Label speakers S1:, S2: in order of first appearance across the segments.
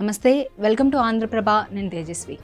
S1: నమస్తే, welcome to Andhraprabha. నేను తేజస్వి.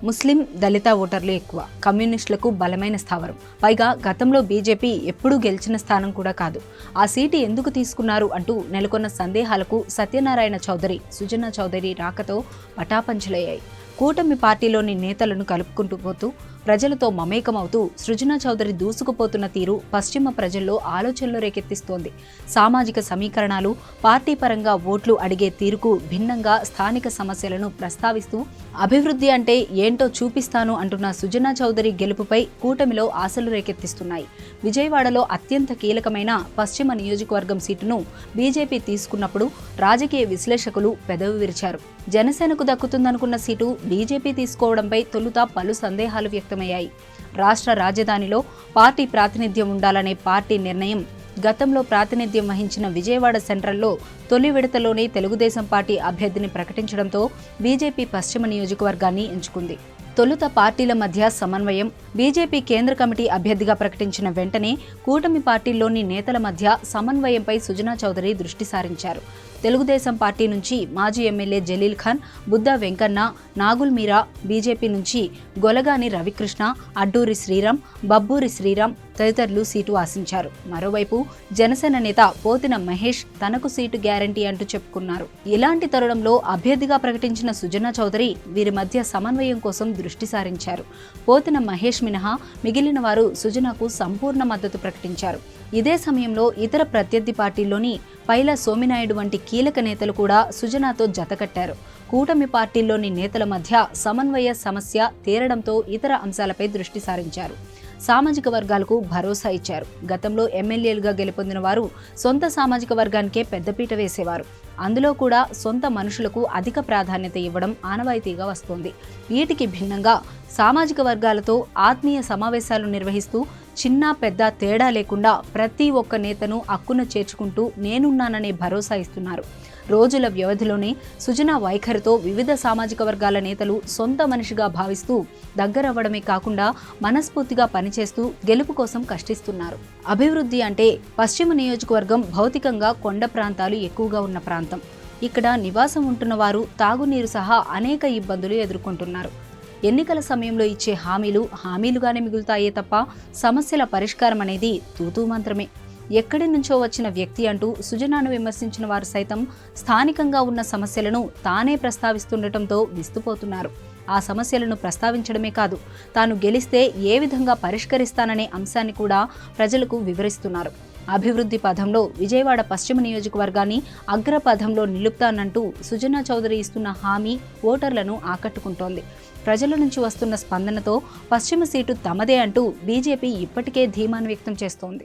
S1: ముస్లిం దళిత ఓటర్లు ఎక్కువ, కమ్యూనిస్టులకు బలమైన స్థావరం. పైగా గతంలో బీజేపీ ఎప్పుడూ గెలిచిన స్థానం కూడా కాదు. ఆ సీటు ఎందుకు తీసుకున్నారు అంటూ నెలకొన్న సందేహాలకు సత్యనారాయణ చౌదరి, సుజనా చౌదరి రాకతో పటాపంచలయ్యాయి. కూటమి పార్టీలోని నేతలను కలుపుకుంటూ పోతూ ప్రజలతో మమేకమవుతూ సృజనా చౌదరి దూసుకుపోతున్న తీరు పశ్చిమ ప్రజల్లో ఆలోచనలు రేకెత్తిస్తోంది. సామాజిక సమీకరణాలు, పార్టీ పరంగా ఓట్లు అడిగే తీరుకు భిన్నంగా స్థానిక సమస్యలను ప్రస్తావిస్తూ అభివృద్ధి అంటే ఏంటో చూపిస్తాను అంటున్న సుజనా చౌదరి గెలుపుపై కూటమిలో ఆశలు రేకెత్తిస్తున్నాయి. విజయవాడలో అత్యంత కీలకమైన పశ్చిమ నియోజకవర్గం సీటును బీజేపీ తీసుకున్నప్పుడు రాజకీయ విశ్లేషకులు పెదవి విరిచారు. జనసేనకు దక్కుతుందనుకున్న సీటు బీజేపీ తీసుకోవడంపై తొలుత పలు సందేహాలు వ్యక్తమయ్యాయి. రాష్ట్ర రాజధానిలో పార్టీ ప్రాతినిధ్యం ఉండాలనే పార్టీ నిర్ణయం గతంలో ప్రాతినిధ్యం వహించిన విజయవాడ సెంట్రల్లో తొలి విడతలోనే తెలుగుదేశం పార్టీ అభ్యర్థిని ప్రకటించడంతో బీజేపీ పశ్చిమ నియోజకవర్గాన్ని ఎంచుకుంది. తొలుత పార్టీల మధ్య సమన్వయం, బీజేపీ కేంద్ర కమిటీ అభ్యర్థిగా ప్రకటించిన వెంటనే కూటమి పార్టీల్లోని నేతల మధ్య సమన్వయంపై సుజనా చౌదరి దృష్టి సారించారు. తెలుగుదేశం పార్టీ నుంచి మాజీ ఎమ్మెల్యే జలీల్ ఖాన్, బుద్దా వెంకన్న, నాగుల్ మీరా, బీజేపీ నుంచి గొలగాని రవికృష్ణ, అడ్డూరి శ్రీరామ్, బబ్బూరి శ్రీరామ్ తదితరులు సీటు ఆశించారు. మరోవైపు జనసేన నేత పోతిన మహేష్ తనకు సీటు గ్యారంటీ అంటూ చెప్పుకున్నారు. ఇలాంటి తరుణంలో అభ్యర్థిగా ప్రకటించిన సుజనా చౌదరి వీరి మధ్య సమన్వయం కోసం దృష్టి సారించారు. పోతిన మహేష్ మినహా మిగిలిన వారు సుజనాకు సంపూర్ణ మద్దతు ప్రకటించారు. ఇదే సమయంలో ఇతర ప్రత్యర్థి పార్టీల్లోని పైలా సోమినాయుడు వంటి కీలక నేతలు కూడా సుజనాతో జతకట్టారు. కూటమి పార్టీల్లోని నేతల మధ్య సమన్వయ సమస్య తీరడంతో ఇతర అంశాలపై దృష్టి సారించారు. సామాజిక వర్గాలకు భరోసా ఇచ్చారు. గతంలో ఎమ్మెల్యేలుగా గెలుపొందిన వారు సొంత సామాజిక వర్గానికే పెద్దపీట వేసేవారు. అందులో కూడా సొంత మనుషులకు అధిక ప్రాధాన్యత ఇవ్వడం ఆనవాయితీగా వస్తోంది. వీటికి భిన్నంగా సామాజిక వర్గాలతో ఆత్మీయ సమావేశాలు నిర్వహిస్తూ చిన్న పెద్ద తేడా లేకుండా ప్రతి ఒక్క నేతను అక్కున చేర్చుకుంటూ నేనున్నాననే భరోసా ఇస్తున్నారు. రోజుల వ్యవధిలోనే సుజనా వైఖరితో వివిధ సామాజిక వర్గాల నేతలు సొంత మనిషిగా భావిస్తూ దగ్గరవ్వడమే కాకుండా మనస్ఫూర్తిగా పనిచేస్తూ గెలుపు కోసం కష్టిస్తున్నారు. అభివృద్ధి అంటే పశ్చిమ నియోజకవర్గం భౌతికంగా కొండ ప్రాంతాలు ఎక్కువగా ఉన్న ప్రాంతం. ఇక్కడ నివాసం ఉంటున్న వారు తాగునీరు సహా అనేక ఇబ్బందులు ఎదుర్కొంటున్నారు. ఎన్నికల సమయంలో ఇచ్చే హామీలుగానే మిగులుతాయే తప్ప సమస్యల పరిష్కారం అనేది తూతూ మంత్రమే. ఎక్కడి నుంచో వచ్చిన వ్యక్తి అంటూ సుజనాను విమర్శించిన వారు సైతం స్థానికంగా ఉన్న సమస్యలను తానే ప్రస్తావిస్తుండటంతో విస్తుపోతున్నారు. ఆ సమస్యలను ప్రస్తావించడమే కాదు, తాను గెలిస్తే ఏ విధంగా పరిష్కరిస్తాననే అంశాన్ని కూడా ప్రజలకు వివరిస్తున్నారు. అభివృద్ధి పథంలో విజయవాడ పశ్చిమ నియోజకవర్గాన్ని అగ్రపథంలో నిలుపుతానంటూ సుజనా చౌదరి ఇస్తున్న హామీ ఓటర్లను ఆకట్టుకుంటోంది. ప్రజల నుంచి వస్తున్న స్పందనతో పశ్చిమ సీటు తమదే అంటూ బీజేపీ ఇప్పటికే ధీమాను వ్యక్తం చేస్తోంది.